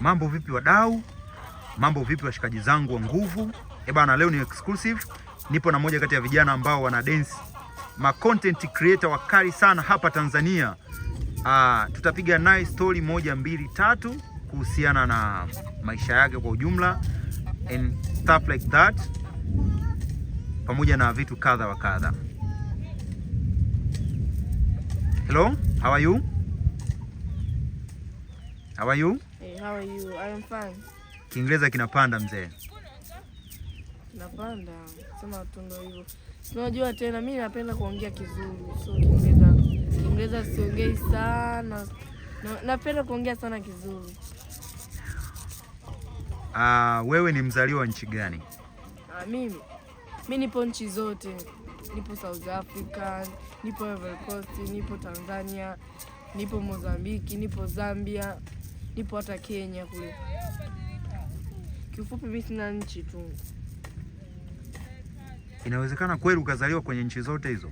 Mambo vipi wadau? Mambo vipi washikaji zangu wa nguvu? Bana, leo ni exclusive. Nipo na moja kati ya vijana ambao wana dance, ma content creator wakali sana hapa Tanzania. Tutapiga naye story moja mbili tatu kuhusiana na maisha yake kwa ujumla and stuff like that, pamoja na vitu kadha wa kadha. Hello, how are you? How are you? Hey, how are you? I am fine. Kiingereza kinapanda mzee. Kinapanda. Sema tu ndio hivyo. Unajua tena mimi napenda kuongea Kizulu. So Kiingereza siongei sana. Napenda kuongea sana Kizulu. Wewe ni mzaliwa nchi gani? Mimi nipo nchi zote. Nipo South Africa, nipo Ivory Coast, nipo Tanzania, nipo Mozambiki, nipo Zambia, nipo hata Kenya kule. Kiufupi mimi sina nchi tu. Inawezekana kweli ukazaliwa kwenye nchi zote hizo?